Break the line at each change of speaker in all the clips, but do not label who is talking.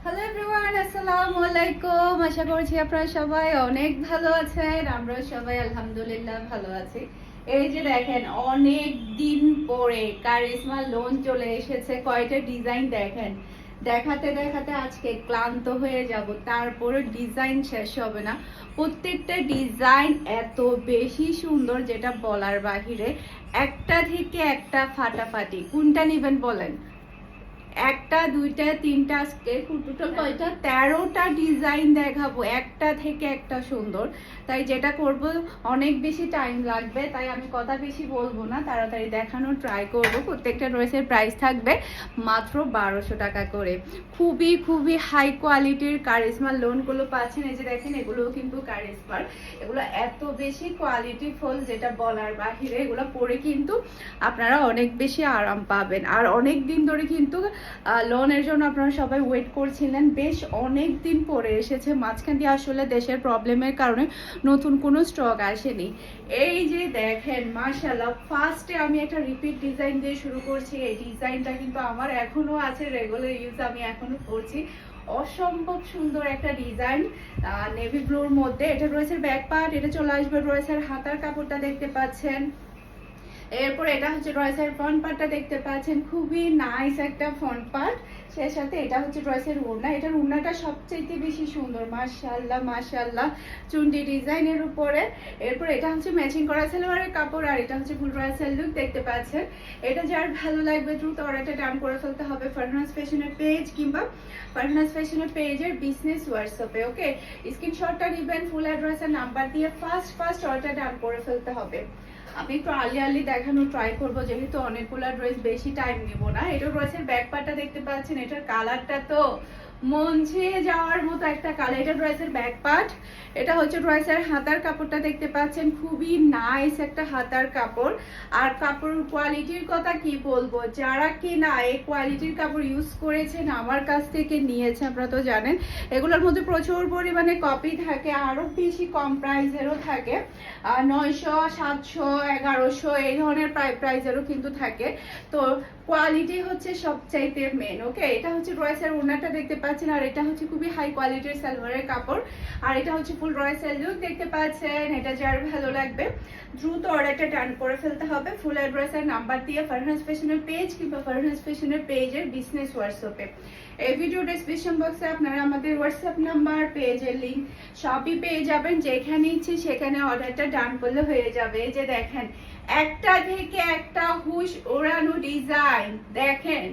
Hello everyone, আসসালামু আলাইকুম। আশা করছি আপনারা সবাই অনেক ভালো আছেন। আমরা সবাই আলহামদুলিল্লাহ ভালো আছি। এই যে দেখেন, অনেক দিন পরে কারিশমা লোন চলে এসেছে। কয়টা ডিজাইন দেখেন, দেখাতে দেখাতে আজকে ক্লান্ত হয়ে যাব, তারপরে ডিজাইন শেষ হবে না। প্রত্যেকটা ডিজাইন এত বেশি সুন্দর যেটা বলার বাহিরে। একটা থেকে একটা ফাটাফাটি। কোনটা নেবেন বলেন? একটা, দুইটা, তিনটা, আজকে টোটাল কয়টা, 13টা ডিজাইন দেখাবো, একটা থেকে একটা সুন্দর। তাই যেটা করব, অনেক বেশি টাইম লাগবে, তাই আমি কথা বেশি বলবো না, তাড়াতাড়ি দেখানোর ট্রাই করব। প্রত্যেকটা ড্রেসের প্রাইস থাকবে মাত্র 1200 টাকা করে। খুবই খুবই হাই কোয়ালিটির কারিশমা লোনগুলো পাচ্ছেন। এই যে দেখেন, এগুলোও কিন্তু কারিশমার। এগুলো এত বেশি কোয়ালিটি ফুল যেটা বলার বাহিরে। এগুলো পরে কিন্তু আপনারা অনেক বেশি আরাম পাবেন। আর অনেক দিন ধরে কিন্তু লোনের জন্য আপনারা সবাই ওয়েট করছিলেন, বেশ অনেক দিন পরে এসেছে। মাঝখান দিয়ে আসলে দেশের প্রবলেমের কারণে নতুন কোনো স্টক আসেনি। এই যে দেখেন, মাশাআল্লাহ, ফার্স্টে আমি একটা রিপিট ডিজাইন দিয়ে শুরু করছি। এই ডিজাইনটা কিন্তু আমার এখনো আছে, রেগুলার ইউজ আমি এখনো করছি। অসম্ভব সুন্দর একটা ডিজাইন, নেভি ব্লুর মধ্যে। এটা রয়েছে ব্যাক পার্ট, এটা চলে আসবে রয়েছে হাতার কাপড়টা দেখতে পাচ্ছেন। এরপর এটা হচ্ছে ড্রেসের ফ্রন্ট পার্টটা দেখতে পাচ্ছেন, খুবই নাইস একটা ফ্রন্ট পার্ট। সেই সাথে এটা হচ্ছে ড্রেসের ওড়না। এটার ওড়নাটা সবচেয়ে বেশি সুন্দর, মাশাআল্লাহ মাশাআল্লাহ, চুন্ডি ডিজাইনের উপরে। এরপর এটা হচ্ছে ম্যাচিং করা সালোয়ারের কাপড়, আর এটা হচ্ছে ফুল ড্রেসের লুক দেখতে পাচ্ছেন। এটা যার ভালো লাগবে দ্রুত অর্ডারটা ডান করে ফেলতে হবে ফারহানাস ফ্যাশনের পেজ কিংবা ফারহানাস ফ্যাশনের পেজের বিজনেস হোয়াটসঅ্যাপে। ওকে, স্ক্রিনশটটা নেবেন, ফুল অ্যাড্রেস আর নাম্বার দিয়ে ফার্স্ট অর্ডার ডান করে ফেলতে হবে। আমি একটু আর্লি দেখানোর ট্রাই করবো, যেহেতু অনেকগুলো ড্রেস, বেশি টাইম নিব না। এটা ড্রেসের ব্যাক পার্টটা দেখতে পাচ্ছেন। এটার কালারটা তো মন ছুঁয়ে যাওয়ার মতো একটা কালার। এটা ড্রেসের ব্যাক পার্ট। এটা হচ্ছে ড্রেসের হাতার কাপড়টা দেখতে পাচ্ছেন, খুবই নাইস একটা হাতার কাপড়। আর কাপড়ের কোয়ালিটির কথা কি বলবো, যারা কি না এই কোয়ালিটির কাপড় ইউজ করেছেন, আমার কাছ থেকে নিয়েছে, আপনারা তো জানেন। এগুলোর মধ্যে প্রচুর পরিমাণে কপি থাকে, আরো বেশি কম প্রাইসেরও থাকে। 900, 700, 1100 এই ধরনের প্রাইসেরও কিন্তু থাকে। তো কোয়ালিটি হচ্ছে সবচাইতে মেন। ওকে, এটা হচ্ছে ড্রেসের ওড়নাটা দেখতে পাচ্ছেন, আর এটা হচ্ছে খুবই হাই কোয়ালিটির সালোয়ারের কাপড়, আর এটা হচ্ছে ফুল ড্রেসের লুক দেখতে পাচ্ছেন। এটা যার ভালো লাগবে দ্রুত অর্ডারটা ডান করে ফেলতে হবে ফুল অ্যাড্রেসের নাম্বার দিয়ে ফারহানাস ফ্যাশনের পেজ কিংবা ফারহানাস ফ্যাশনের পেজের বিজনেস হোয়াটসঅ্যাপে। এই ভিডিও ডেসক্রিপশন বক্সে আপনারা আমাদের হোয়াটসঅ্যাপ নাম্বার, পেজের লিঙ্ক সবই পেয়ে যাবেন। যেখানে ইচ্ছে সেখানে অর্ডারটা ডান করলে হয়ে যাবে। এই যে দেখেন, একটা থেকে একটা হুশ ওড়ানো ডিজাইন দেখেন।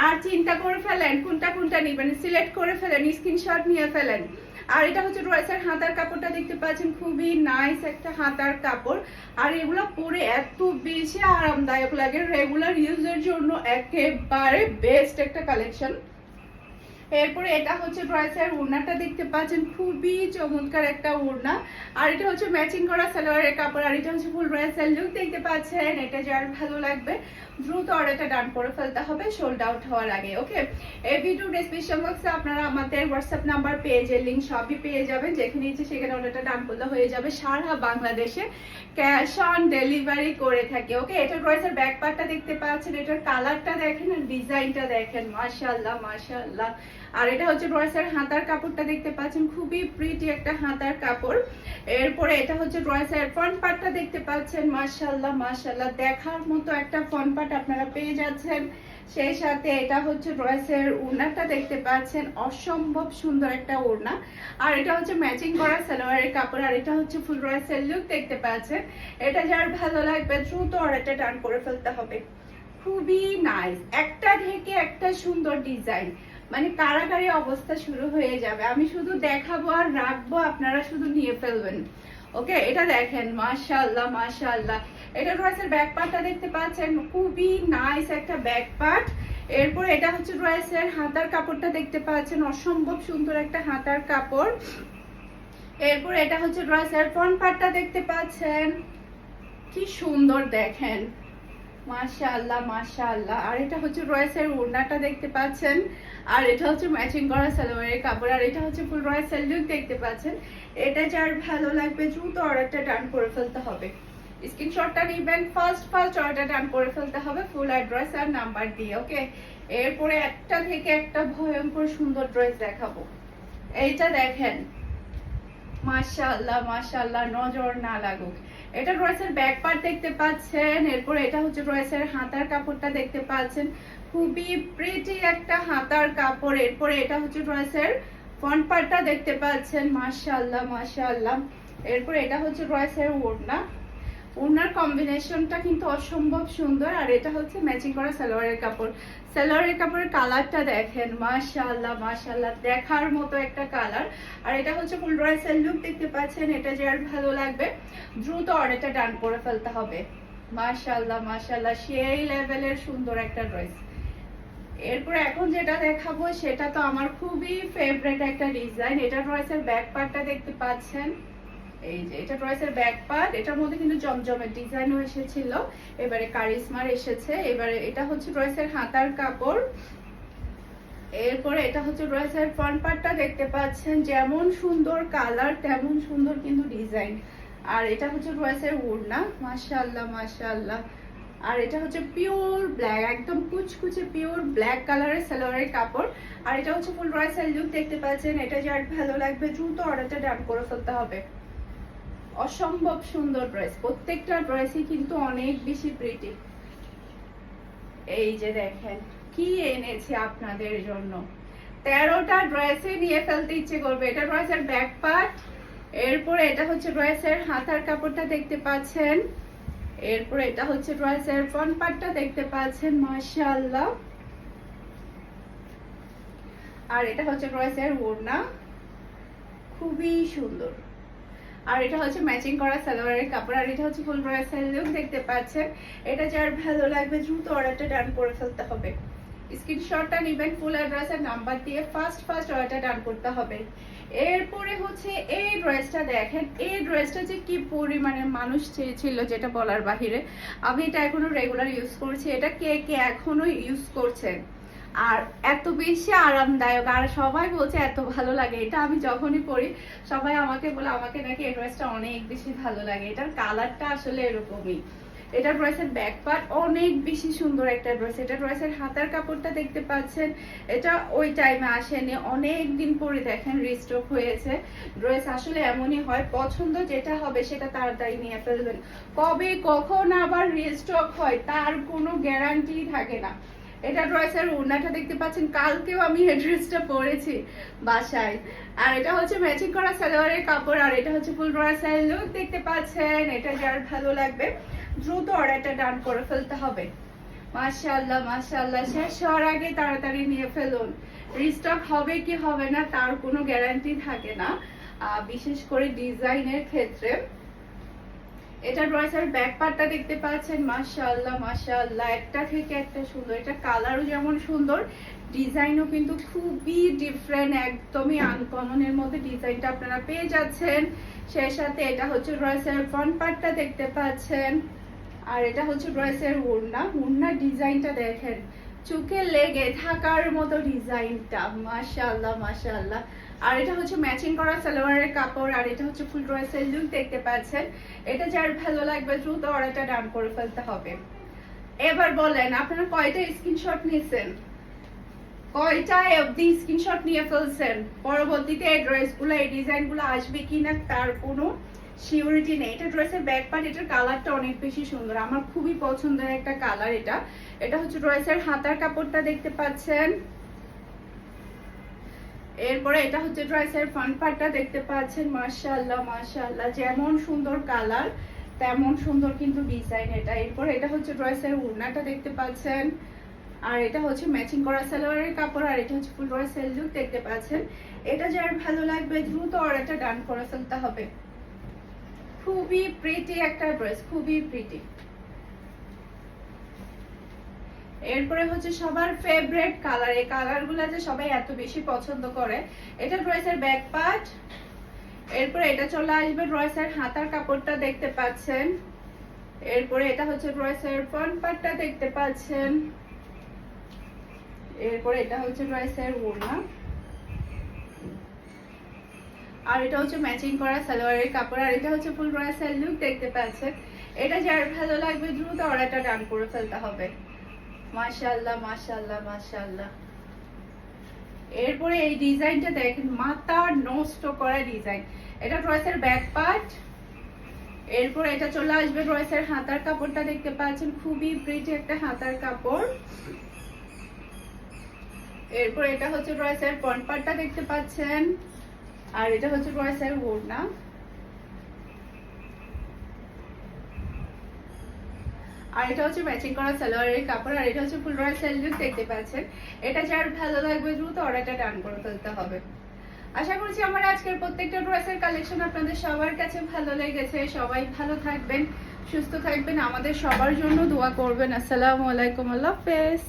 আর চিন্তা করে ফেলেন কোনটা কোনটা নেবেন, সিলেক্ট করে ফেলেন, স্ক্রিনশট নিয়ে ফেলেন। আর এটা হচ্ছে ড্রেসের হাতার কাপড়টা দেখতে পাচ্ছেন, খুবই নাইস একটা হাতার কাপড়। আর এগুলো পরে এত বেশি আরামদায়ক লাগে, রেগুলার ইউজের জন্য একেবারে বেস্ট একটা কালেকশন। এরপরে এটা হচ্ছে ড্রেসের ওড়নাটা দেখতে পাচ্ছেন, খুবই চমৎকার একটা ওড়না। আর এটা হচ্ছে ম্যাচিং করা সালোয়ারের কাপড়, আর এটা হচ্ছে ফুল ড্রেসের লুক দেখতে পাচ্ছেন। এটা যার ভালো লাগবে দ্রুত অর্ডারটা ডান করে ফেলতে হবে সোল্ড আউট হওয়ার আগে। ওকে, এই ভিডিও ডেসক্রিপশন বক্সে আপনারা আমাদের হোয়াটসঅ্যাপ নাম্বার, পেজের লিঙ্ক সবই পেয়ে যাবেন। যেখানে ইচ্ছে সেখানে অর্ডারটা ডান করলে হয়ে যাবে। সারা বাংলাদেশে ক্যাশ অন ডেলিভারি করে থাকে। ওকে, এটা ড্রেসের ব্যাক পার্টটা দেখতে পাচ্ছেন, এটার কালারটা দেখেন আর ডিজাইনটা দেখেন, মাশাআল্লাহ মাশাআল্লাহ। আর এটা হচ্ছে ড্রেসের হাতার কাপড়টা দেখতে পাচ্ছেন, খুবই প্রিটি একটা হাতার কাপড়। এরপরে এটা হচ্ছে ড্রেসের ফ্রন্ট পার্টটা দেখতে পাচ্ছেন, মাশাআল্লাহ মাশাআল্লাহ, দেখার মতো একটা ফ্রন্ট পার্ট আপনারা পেয়ে যাচ্ছেন। সেই সাথে এটা হচ্ছে ড্রেসের ওড়নাটা দেখতে পাচ্ছেন, অসম্ভব সুন্দর একটা ওড়না। আর এটা হচ্ছে ম্যাচিং করা সালোয়ারের কাপড়, আর এটা হচ্ছে ফুল ড্রেসের লুক দেখতে পাচ্ছেন। এটা যার ভালো লাগবে দ্রুত অর্ডারটা ডান করে ফেলতে হবে। খুবই নাইস, একটা থেকে একটা সুন্দর ডিজাইন, মানে কারাকারি অবস্থা শুরু হয়ে যাবে। আমি শুধু দেখাবো আর রাখবো, আপনারা শুধু নিয়ে ফেলবেন। ওকে, এটা দেখেন, মাশাআল্লাহ মাশাআল্লাহ। এটা ড্রেসের ব্যাক পার্টটা দেখতে পাচ্ছেন, খুবই নাইস একটা ব্যাক পার্ট। এরপর এটা হচ্ছে ড্রেসের হাতার কাপড়টা দেখতে পাচ্ছেন, অসম্ভব সুন্দর একটা হাতার কাপড়। এরপর এটা হচ্ছে ড্রেসের ফ্রন্ট পার্টটা দেখতে পাচ্ছেন, কি সুন্দর দেখেন, মাশাআল্লাহ মাশাআল্লাহ। আর এটা হচ্ছে ড্রেসের ওড়নাটা দেখতে পাচ্ছেন, আর এটা হচ্ছে ম্যাচিং করা সালোয়ারের কাপড়, আর এটা হচ্ছে ফুল ড্রেসের লুক দেখতে পাচ্ছেন। এটা যার ভালো লাগবে দ্রুত অর্ডারটা ডান করে ফেলতে হবে। স্ক্রিনশটটা নেবেন, ফার্স্ট অর্ডার ডান করে ফেলতে হবে ফুল অ্যাড্রেস আর নাম্বার দিয়ে। ওকে, এরপরে একটা থেকে একটা ভয়ঙ্কর সুন্দর ড্রেস দেখাবো। এইটা দেখেন, মাশাআল্লাহ মাশাআল্লাহ, নজর না লাগুক। এটা ড্রেসের ব্যাক পার্ট দেখতে পাচ্ছেন, এরপর এটা হচ্ছে ড্রেসের হাতার কাপড়টা দেখতে পাচ্ছেন, খুবই প্রিটি একটা হাতার কাপড়। এরপর এটা হচ্ছে ড্রেসের ফ্রন্ট পার্টটা দেখতে পাচ্ছেন, মাশাআল্লাহ মাশাআল্লাহ। এরপর এটা হচ্ছে ড্রেসের ওড়না, ওড়নার কম্বিনেশনটা কিন্তু অসম্ভব সুন্দর। আর এটা হচ্ছে ম্যাচিং করা সালোয়ারের কাপড়। সালোয়ারের কাপড়ের কালারটা দেখেন, মাশাআল্লাহ মাশাআল্লাহ, দেখার মতো একটা কালার। আর এটা হচ্ছে ফুল ড্রেসের লুক দেখতে পাচ্ছেন। এটা যার ভালো লাগবে দ্রুত অর্ডারটা ডান করে ফেলতে হবে। মাশাআল্লাহ মাশাআল্লাহ, সেই লেভেলের সুন্দর একটা ড্রেস। এরপর এখন যেটা দেখাবো সেটা তো আমার খুবই ফেভারিট একটা ডিজাইন। এটা ড্রেসের ব্যাক পার্টটা দেখতে পাচ্ছেন, এই যে এটা ড্রেসের ব্যাক পার্ট। এটার মধ্যে কিন্তু জমজমের ডিজাইনও এসেছিল, এবারে কারিশমার এসেছে। এবারে এটা হচ্ছে ড্রেসের হাতার কাপড়। এরপরে এটা হচ্ছে ড্রেসের ফ্রন্ট পার্টটা দেখতে পাচ্ছেন, যেমন সুন্দর কালার তেমন সুন্দর কিন্তু ডিজাইন। আর এটা হচ্ছে ড্রেসের ওড়না, মাশাআল্লাহ মাশাআল্লাহ। আর এটা হচ্ছে পিওর ব্ল্যাক, একদম কুচকুচে পিওর ব্ল্যাক কালারের সালোয়ারের কাপড়। আর এটা হচ্ছে ফুল ড্রেসের লুক দেখতে পাচ্ছেন। এটা যার ভালো লাগবে দ্রুত অর্ডারটা ডান করে ফেলতে হবে। অসম্ভব সুন্দর ড্রেস, প্রত্যেকটা ড্রেসই কিন্তু অনেক বেশি প্রিটি। এই যে দেখেন কি এনেছে আপনাদের জন্য, 13টা ড্রেসে নিয়ে ফেলতে ইচ্ছে করবে। এটা ড্রেসের ব্যাক পার্ট, এরপরে এটা হচ্ছে ড্রেসের হাতার কাপড়টা দেখতে পাচ্ছেন, এরপরে এটা হচ্ছে ড্রেসের ফ্রন্ট পার্টটা দেখতে পাচ্ছেন, মাশাআল্লাহ। আর এটা হচ্ছে ড্রেসের ওড়না, খুবই সুন্দর। আর এটা হচ্ছে ম্যাচিং করা সালোয়ারের কাপড়। আর এটা হচ্ছে ফুল ড্রেসের লুক দেখতে পাচ্ছেন। এটা যার ভালো লাগবে দ্রুত অর্ডারটা ডান করে ফেলতে হবে। স্ক্রিনশটটা নেবেন, ফুল অ্যাড্রেসের নাম্বার দিয়ে ফার্স্ট অর্ডারটা ডান করতে হবে। এরপরে হচ্ছে এই ড্রেসটা দেখেন, এই ড্রেসটা যে কি পরিমাণে মানুষ চেয়েছিল যেটা বলার বাহিরে। আমি এটা এখনো রেগুলার ইউজ করছি। এটা কে কে এখনো ইউজ করছেন, আর এত বেশি আরামদায়ক, আর সবাই বলছে এত ভালো লাগে। এটা আমি যখনই পরি সবাই আমাকে বলে আমাকে নাকি এই ড্রেসটা অনেক বেশি ভালো লাগে। এটার কালারটা আসলে এরকমই। এটা ড্রেসের ব্যাক পার্ট অনেক বেশি সুন্দর একটা ড্রেস। এটা ড্রেসের হাতার কাপড়টা দেখতে পাচ্ছেন, এটা ওই টাইমে আসেনি, অনেক দিন পরে দেখেন রিস্টক হয়েছে। ড্রেস আসলে এমনই হয়, পছন্দ যেটা হবে সেটা তাড়াতাড়ি নিয়ে ফেলবেন। কবে কখন আবার রিস্টক হয় তার কোনো গ্যারান্টি থাকে না। এটা ড্রেসের ওড়নাটা দেখতে পাচ্ছেন, কালকেও আমি এই ড্রেসটা পরেছি বাসায়। আর এটা হচ্ছে ম্যাচিং করা সালোয়ারের কাপড়। আর এটা হচ্ছে ফুল ড্রেসের লুক দেখতে পাচ্ছেন। এটা যার ভালো লাগবে দ্রুত অর্ডারটা ডান করে ফেলতে হবে। মাশাআল্লাহ মাশাআল্লাহ, শেষ হওয়ার আগে তাড়াতাড়ি নিয়ে ফেলুন। রিস্টক হবে কি হবে না তার কোনো গ্যারান্টি থাকে না, বিশেষ করে ডিজাইনের ক্ষেত্রে। এটা ড্রেসের ব্যাক পার্টটা দেখতে পাচ্ছেন, মাশাআল্লাহ মাশাআল্লাহ, একটা থেকে একটা সুন্দর। এটা কালারও যেমন সুন্দর, ডিজাইনও কিন্তু খুবই ডিফারেন্ট, একদমই আনকমনের মধ্যে ডিজাইনটা আপনারা পেয়ে যাচ্ছেন। সেই সাথে এটা হচ্ছে ড্রেসের ফ্রন্ট পার্টটা দেখতে পাচ্ছেন। আর এটা হচ্ছে ড্রেসের ওড়না, ওড়নার ডিজাইনটা দেখেন, চোখে লেগে থাকার মতো ডিজাইনটা, মাশাআল্লাহ মাশাআল্লাহ। আর এটা হচ্ছে ম্যাচিং করা সালোয়ারের কাপড়। আর এটা হচ্ছে ফুল ড্রেসের লুক দেখতে পাচ্ছেন। এটা যার ভালো লাগবে দ্রুত অর্ডারটা ডান করে ফেলতে হবে। এবার বলেন আপনারা কয়টা স্ক্রিনশট নিয়েছেন, কয়টা অবধি স্ক্রিনশট নিয়ে ফেলছেন? পরবর্তীতে এই ড্রেসগুলো এই ডিজাইনগুলো আসবে কিনা তার কোনো সিউরিটি নেই। এটা ড্রেসের ব্যাক পার্ট, এটার কালারটা অনেক বেশি সুন্দর, আমার খুবই পছন্দের একটা কালার এটা। এটা হচ্ছে ড্রেসের হাতার কাপড়টা দেখতে পাচ্ছেন। এরপরে এটা হচ্ছে ড্রেসের ফ্রন্ট পার্টটা দেখতে পাচ্ছেন, মাশাআল্লাহ মাশাআল্লাহ, যেমন সুন্দর কালার তেমন সুন্দর কিন্তু ডিজাইন এটা। এরপর এটা হচ্ছে ড্রেসের ওড়নাটা দেখতে পাচ্ছেন। আর এটা হচ্ছে ম্যাচিং করা সালোয়ারের কাপড়। আর এটা হচ্ছে ফুল ড্রেসের লুক দেখতে পাচ্ছেন। এটা যার ভালো লাগবে দ্রুত অর্ডারটা ডান করে ফেলতে হবে। খুবই প্রিটি একটা ড্রেস, খুবই প্রিটি। এরপরে হচ্ছে সবার ফেভারিট কালার, এই কালারগুলো যে সবাই এত বেশি পছন্দ করে। এটা ড্রেসের ব্যাক পার্ট। এরপরে এটা চলে আসবে ড্রেসের হাতার কাপড়টা দেখতে পাচ্ছেন। এরপরে এটা হচ্ছে ড্রেসের ফ্রন্ট পার্টটা দেখতে পাচ্ছেন। এরপরে এটা হচ্ছে ড্রেসের ওড়না। আর এটা হচ্ছে ম্যাচিং করা সালোয়ারের কাপড়। আর এটা হচ্ছে ফুল ড্রেসের লুক দেখতে পাচ্ছেন। এটা যার ভালো লাগবে দ্রুত অর্ডারটা ডান করে ফেলতে হবে। মাশাআল্লাহ মাশাআল্লাহ মাশাআল্লাহ। এরপরে এই ডিজাইনটা দেখেন, মাথা নষ্ট করা ডিজাইন। এটা ড্রেসের ব্যাক পার্ট। এরপর এটা চলে আসবে ড্রেসের হাতার কাপড়টা, দেখতে পাচ্ছেন খুবই প্রিটি একটা হাতার কাপড়। এরপর এটা হচ্ছে ড্রেসের ফ্রন্ট পার্টটা দেখতে পাচ্ছেন, আর এটা হচ্ছে ড্রেসের ওড়না। আর এটা হচ্ছে ম্যাচিং করা সালোয়ারের কাপড়, আর এটা হচ্ছে ফুল রয়্যাল লুক দেখতে পাচ্ছেন। এটা যার ভালো লাগবে দ্রুত অর্ডারটা ডান করে ফেলতে হবে। আশা করছি আমার আজকের প্রত্যেকটা ড্রেসের কালেকশন আপনাদের সবার কাছে ভালো লেগেছে। সবাই ভালো থাকবেন, সুস্থ থাকবেন, আমাদের সবার জন্য দোয়া করবেন। আসসালামু আলাইকুম, আল্লাহ হাফেজ।